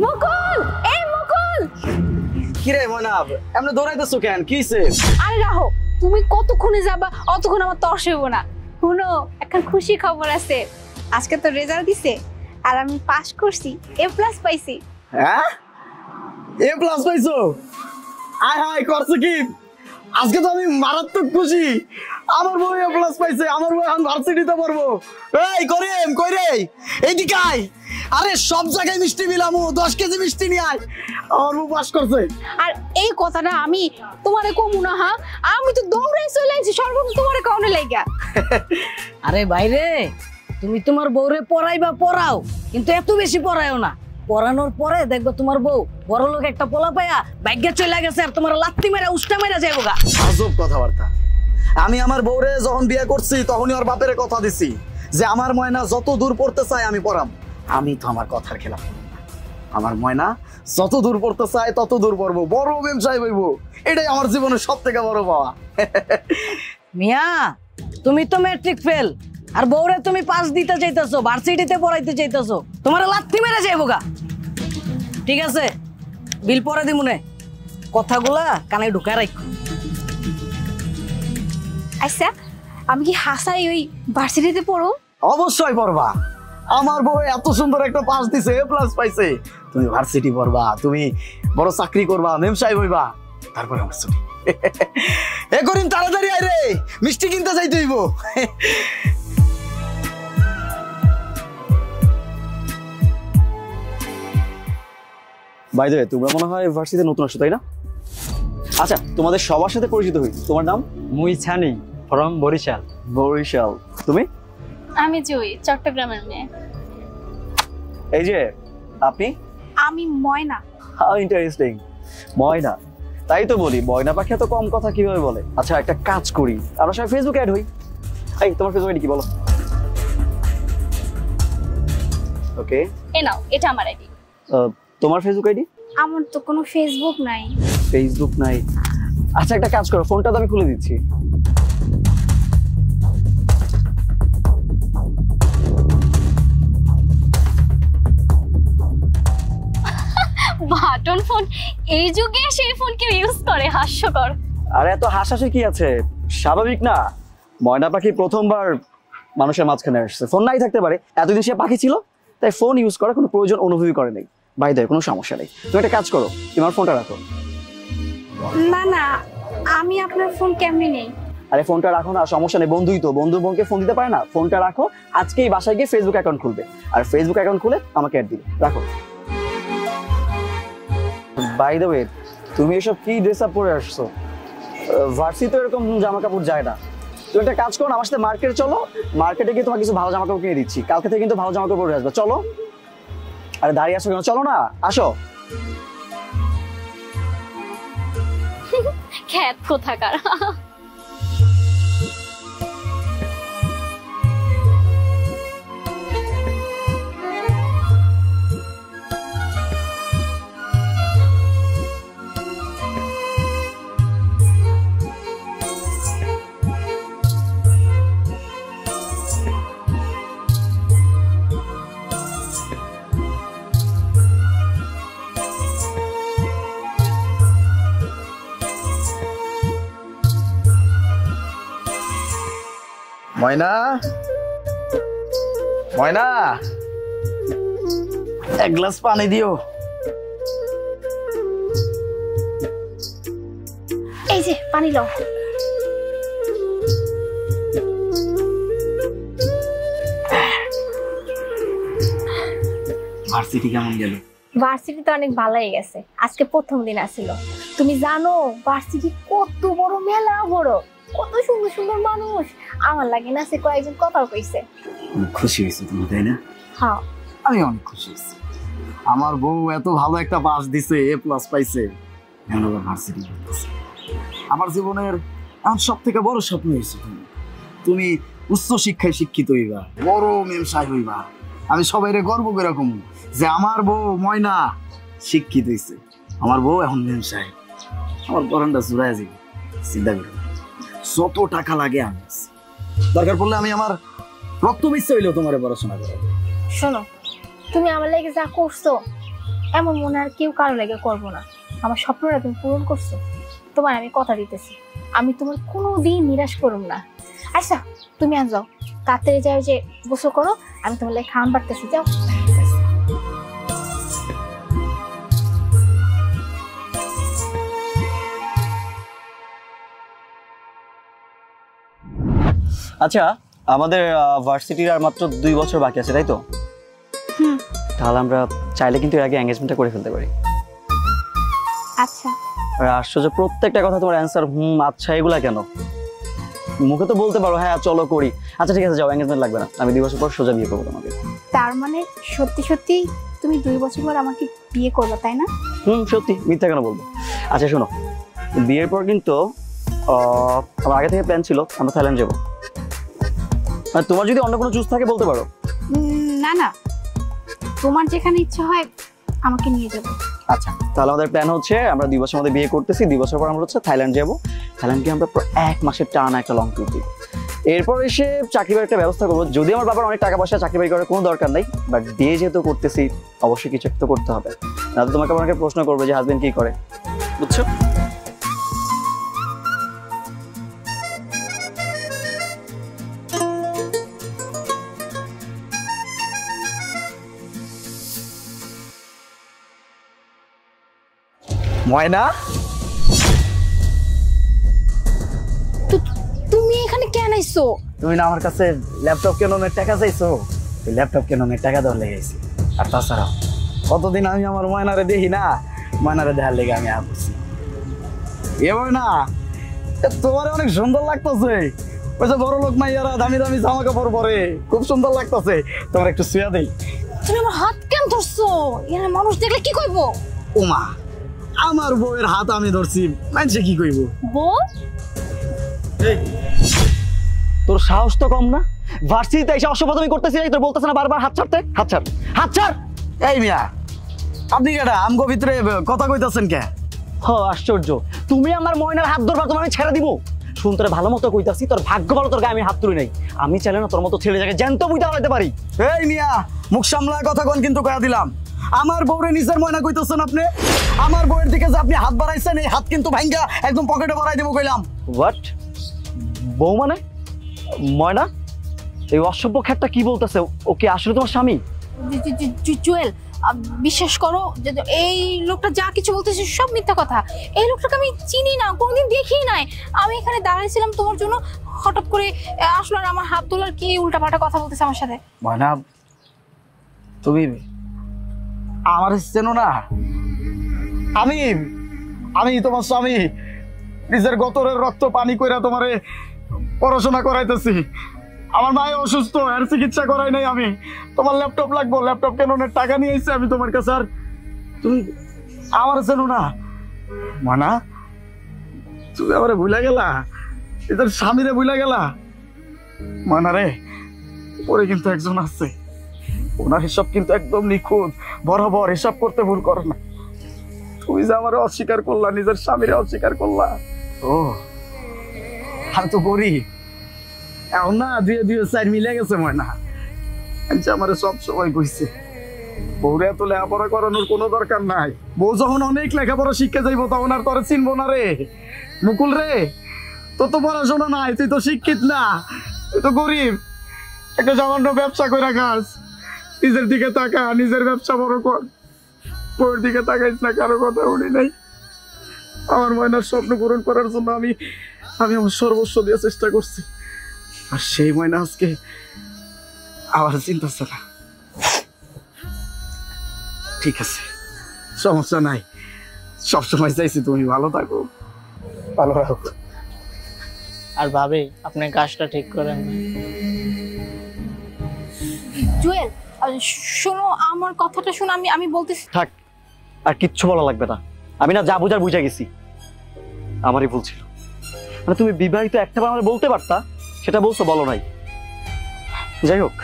মুকুল, এই মুকুল। কি রে ময়না, এমনি দৌড়াইতেছো কেন? কি হইছে? আরে রাহো, তুমি কতক্ষণে যাবা? অতক্ষণ আমার তর্স হইব না। শুনো, এখন খুশি খবর আছে। আজকে তো রেজাল্ট দিছে আর আমি পাস করছি, A+ পাইছি। হ্যাঁ, A+ পাইছো? আয় হায়, করছো কি? আজকে তো আমি মারাত্মক খুশি। আমার বউ A+ পাইছে, আমার বউ এখন ভার্সিটিতে পড়বো। এই করিম, কই রে? এইদিকে আয়। আরে সব জায়গায় মিষ্টি বিলামু, 10 কেজি মিষ্টি নিয়ে আয়। আমার বউ পাস করছে। আর এই কথাটা আমি তোমারে কমু না? হ্যাঁ, আমি তো দৌড়াই চলে আইছি সর্বপ্রথম তোমারে কাউনে লাইগা। আরে বাইরে, তুমি তোমার বউরে পড়াইবা পড়াও, কিন্তু এত বেশি পড়ায়ও না। পড়ানোর পরে দেখবো তোমার বউ বড় লোক একটা পোলা পায়া ভাগ্যে চলে গেছে আর তোমার লাত্তি মেরা উষ্টা মেরা যাইবো গা। আজব কথাবার্তা। আমি আমার বউরে যখন বিয়ে করছি তখনই ওর বাপের কথা দিছি যে আমার ময়না যত দূর পড়তে চায় আমি পড়াম। আমি তো আমার কথার খেলাফ করব না। আমার ময়না যত দূর পড়তে চায় তত দূর পড়বো, বড় ব্যবসায়ী হইব। এটাই আমার জীবনের সবথেকে বড় পাওয়া। মিয়া, তুমি তো ম্যাট্রিক ফেল আর বউরে তুমি পাস দিতে চাইতেছো, ভার্সিটিতে পড়াইতে চাইতেছো, তোমার লাত্তি মেরা যাইবো গা। ঠিক আছে, বিল পরে দিমুনে, কথাগুলা কানে ঢুকায় রাখো। আচ্ছা, আমি কি হাসাই ওই ভার্সিটিতে পড়ো? অবশ্যই পড়বা। আমার বউ এত সুন্দর একটা পাস দিছে, A+ পাইছে। তুমি ভার্সিটি পড়বা, তুমি বড় চাকরি করবা, মেম সাহেব হইবা, তারপরে আমার ছুটি। এ করিম, তাড়াতাড়ি আয় রে, মিষ্টি কিনতে যাইতে হইব। বাই দ্য ওয়ে, তোমরা মনে হয় ভার্সিটিতে নতুন আসছো, তাই না? আচ্ছা, তোমাদের সবার সাথে পরিচিত হই। তোমার নাম? মুই ছানি, ফ্রম বরিশাল। বরিশাল। তুমি? আমি জুই, চট্টগ্রামের মেয়ে। এই যে আপনি? আমি ময়না। How interesting. ময়না, তাই তো বলি ময়না পাখি এত কম কথা কিভাবে বলে। আচ্ছা, একটা কাজ করি, আমরা সবাই ফেসবুকে অ্যাড হই। এই তোমার ফেসবুক আইডি কি বলো? ওকে, এ নাও, এটা আমার আইডি। তোমার ফেসবুক আইডি? আমার তো কোনো ফেসবুক নাই। ফেসবুক নাই? আচ্ছা, একটা কাজ করো, ফোনটা তো আমি খুলে দিচ্ছি। বাটন ফোন, এই যুগে সেই ফোন কেউ ইউজ করে? হাস্যকর। আরে এত হাসাহাসি কি আছে, স্বাভাবিক না? ময়না পাখি প্রথমবার মানুষের মাঝখানে আসছে, ফোন নাই থাকতে পারে, এতদিন সে পাখি ছিল তাই ফোন ইউজ করার কোনো প্রয়োজন অনুভবই করে নাই। বাই দ্য ওয়ে, কোনো সমস্যা নেই। তুমি একটা কাজ করো, তোমার ফোনটা রাখো। না না, আমি আপনার ফোন কেমনে নেই? আরে ফোনটা রাখো না, সমস্যা নেই, বন্ধুই তো, বন্ধু বোনকে ফোন দিতে পারে না। ফোনটা রাখো, আজকেই বাসায় গিয়ে ফেসবুক অ্যাকাউন্ট খুলবে, আর ফেসবুক অ্যাকাউন্ট খুলে আমাকে অ্যাড দিবে। রাখো। বাই দ্য ওয়ে, তুমি এসব কি ড্রেস আপ পরে আসছো? ভার্সিটি তো এরকম জামা কাপড় যায় না। তুমি একটা কাজ করো, আমার সাথে মার্কেটে চলো, মার্কেটে গিয়ে তোমার কিছু ভালো জামা কাপড় কিনে দিচ্ছি, কালকে থেকে কিন্তু ভালো জামা কাপড় পরে আসবে। চলো। আরে দাঁড়িয়ে আসো কেন, চলো না, আসো। খ্যাত কোথাকার। ময়না, ময়না, এক গ্লাস পানি দিও। এই যে পানি লও। ভার্সিটি কেমন গেল? ভার্সিটি তো অনেক ভালোই গেছে। আজকে প্রথম দিন আসিল। তুমি জানো ভার্সিটি কত বড়, মেলা বড়, কত সুন্দর সুন্দর মানুষ। আমার লাগে না সে কয়েকজন কথা কইছে। খুশি হয়েছে তুমি, তাই না? হ্যাঁ, আমি অনেক খুশি হয়েছি। আমার বউ এত ভালো একটা পাস দিছে, A+ পাইছে, এখন আবার ভার্সিটি করতেছে। আমার জীবনের এখন সব থেকে বড় স্বপ্ন হয়েছে তুমি। তুমি উচ্চ শিক্ষায় শিক্ষিত হইবা, বড় মেম সাহেব হইবা। আমি সবাইরে গর্ব করে কমু যে আমার বউ ময়না শিক্ষিত হয়েছে, আমার বউ এখন মেম সাহেব। আমার বরণটা জুড়ায় যাবে। চিন্তা করো, যত টাকা লাগে আমি দরকার পড়লে আমি আমার রক্ত মিশ্র হইলেও তোমার পড়াশোনা করো। শোনো, তুমি আমার লাগে যা করছো এমন মনে আর কেউ কারো লাগে করবো না। আমার স্বপ্নটা তুমি পূরণ করছো, তোমার আমি কথা দিতেছি, আমি তোমার কোনোদিন নিরাশ করুম না। আচ্ছা তুমি আন যাও, তাড়াতাড়ি যাও, যে গোসল করো, আমি তোমার লাগে খাওয়ান পারতেছি, যাও। আচ্ছা, আমাদের ভার্সিটির আর মাত্র 2 বছর বাকি আছে, তাই তো? তাহলে আমরা চাইলে কিন্তু এর আগে এঙ্গেজমেন্টটা করে ফেলতে পারি। আচ্ছা। আর আশ্চর্য, প্রত্যেকটা কথা তোমার অ্যান্সার আচ্ছা এগুলা কেন? মুখে তো বলতে পারো হ্যাঁ চলো করি। আচ্ছা ঠিক আছে, যাও, এঙ্গেজমেন্ট লাগবে না, আমি 2 বছর পর সোজা বিয়ে করবো তোমাকে। তার মানে সত্যি সত্যি তুমি 2 বছর পর আমাকে বিয়ে করবে, তাই না? সত্যি, মিথ্যা কেন বলবো? আচ্ছা শোনো, বিয়ের পর কিন্তু আমার আগে থেকে প্ল্যান ছিল আমরা থাইল্যান্ড যাবো। তোমার যদি অন্য কোনো চুজ থাকে বলতে পারো। না না, তোমার যেখানে ইচ্ছা হয় আমাকে নিয়ে যাবো। আচ্ছা, তাহলে আমাদের প্ল্যান হচ্ছে আমরা 2 বছর মধ্যে বিয়ে করতেছি, 2 বছর পর আমরা হচ্ছে থাইল্যান্ড যাবো। থাইল্যান্ডকে আমরা পুরো 1 মাসের টানা একটা লং ট্যুর দিব। এরপর এসে চাকরি বাড়ির একটা ব্যবস্থা করবো। যদি আমার বাবার অনেক টাকা পয়সা, চাকরি বাড়ি করার কোনো দরকার নেই, বাট বিয়ে যেহেতু করতেছি অবশ্যই কিছু একটা করতে হবে, না তো তোমাকে আমাকে প্রশ্ন করবে যে হাজবেন্ড কি করে, বুঝছো? ময়না, তুমি এখানে কেন আইছো? তুমি না আমার কাছে ল্যাপটপ কেনার টাকা চাইছো, এই ল্যাপটপ কেনার টাকা দেওয়ার লেগে আইছি। আর তাছাড়াও কতদিন আমি আমার ময়নারে দেখি না, ময়নারে দেখার লেগে আমি আসছি। এ ময়না, তোমার অনেক সুন্দর লাগতেছে, ওই যে বড় লোক মাইয়ারা দামি দামি জামা কাপড় পরে, খুব সুন্দর লাগতেছে। তোমার একটু শুয়া দেই। তুমি আমার হাত কেন ধরছো? এখানে মানুষ দেখলে কি কইবো? ওমা, আমার বউয়ের হাত আমি ধরছি, মানুষে কি কইব? বউ? তোর সাহস তো কম না, ভার্সিটিতে এসে অসভ্যতামি করতেছিস, তোর বলতেছ না বারবার হাত ছাড়তে? হাত ছাড়, হাত ছাড়। এই মিয়া, আপনি কেডা আমগো ভিতরে কথা কইতাছেন কে? আশ্চর্য, তুমি আমার ময়নার হাত ধরবা, তোমার আমি ছেড়ে দিব? শুন, তোর ভালো মতো কইতাছি, তোর ভাগ্য ভালো তোর গায়ে আমি হাত তুলি নাই। আমি চাইলে না তোর মতো ছেলে জায়গায় জ্যান্ত বুইতে হলাইতে পারি। এই মিয়া, মুখ সামলা কথা কোন কিন্তু কয়া দিলাম। আমার বউরে নিজের ময়না কইতেছেন আপনি? আমার বউয়ের দিকে যে আপনি হাত বাড়াইছেন, এই হাত কিন্তু ভাঙ্গা একদম পকেটে ভরাই দেবো কইলাম। হোয়াট? বউ মানে? ময়না, এই অসভ্য খ্যাটটা কি বলতেছে? ও কি আসলে তোমার স্বামী? জুয়েল, বিশ্বাস করো, যে এই লোকটা যা কিছু বলতেছে সব মিথ্যা কথা। এই লোকটাকে আমি চিনি না, কোনোদিন দেখি নাই। আমি এখানে দাঁড়াইছিলাম তোমার জন্য, হঠাৎ করে আসলো আর আমার হাত তোলার কি উল্টাপাল্টা কথা বলতেছে আমার সাথে। ময়না, তুমি আমার চেনো না? আমি আমি তোমার স্বামী, নিজের গতরের রক্ত পানি কইরা তোমারে পড়াশোনা করাইতেছি। আমার মায়ে অসুস্থ, আর চিকিৎসা করাই নাই আমি। তোমার ল্যাপটপ লাগবো, ল্যাপটপ কেনার টাকা নিয়ে এসেছি আমি তোমার কাছে। আর তুমি আমার চেনো না? মানা, তুমি আমারে ভুলে গেলা, এদের স্বামীরে ভুলে গেলা। মানা রে, পরে কিন্তু একজন আছে, ওনার হিসাব কিন্তু একদম নিখুঁত, বরাবর হিসাব করতে ভুল করো না। তুমি যে আমারে অস্বীকার করলা, নিজের স্বামীরে অস্বীকার করলা। ও, আমি তো গরিব এখন না, 2-2-4 মিলে গেছে ময়না। আমারে সব সময় কইছে বউরে এত লেখাপড়া করানোর কোনো দরকার নাই। বউ যখন অনেক লেখাপড়া শিখে যাইবো তখন আর তোরে চিনবো না রে। মুকুল রে, তোর তো পড়াশোনা নাই, তুই তো শিক্ষিত না, তুই তো গরিব। একটা সামান্য ব্যবসা করে খাস, নিজের দিকে তাকা, নিজের ব্যবসা বড় কর। বউয়ের দিকে তাকাইস না, কারো কথা উনি নাই। আমার ময়নার স্বপ্ন পূরণ করার জন্য আমি আমার সর্বস্ব দিয়ে চেষ্টা করছি, আর সেই ময়না আজকে আবার চিন্তাছে না। ঠিক আছে, সমস্যা নাই, সবসময় চাইছি তুমি ভালো থাকো, ভালো রাখো। আর ভাবি, আপনি কাজটা ঠিক করেন না। জুয়েল, শোনো আমার কথাটা শোনো, আমি বলতেছি। থাক, আর কিচ্ছু বলা লাগবে না। আমি না যা বুঝার বুঝে গেছি, আমারই ভুল ছিল। মানে তুমি বিবাহিত একটা বার আমার বলতে পারতা, সেটা বলছো, বলো নাই। যাই হোক,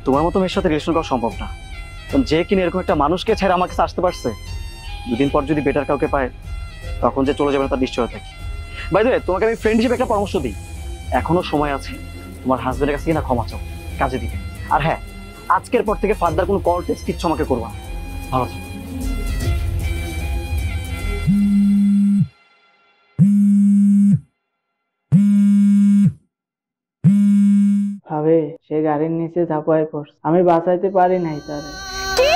তোমার মতো মেয়ের সাথে রিলেশন করা সম্ভব না। কারণ যে কিনা এরকম একটা মানুষকে ছেড়ে আমার কাছে আসতে পারছে, 2 দিন পর যদি বেটার কাউকে পায় তখন যে চলে যাবে না তার নিশ্চয়তা থাকি। বাই দ্য ওয়ে, তোমাকে আমি ফ্রেন্ড হিসেবে একটা পরামর্শ দিই, এখনো সময় আছে, তোমার হাজবেন্ডের কাছে কিনা ক্ষমা চাও, কাজে দিবে। আর হ্যাঁ, আজকের পর থেকে ফার্দার কোনো কল টেক্সট কিচ্ছু আমাকে করবা। ভালো থাকো। ভাবে সে গাড়ির নিচে ঝাঁপায় পড়ছে, আমি বাঁচাইতে পারি নাই তারে। কি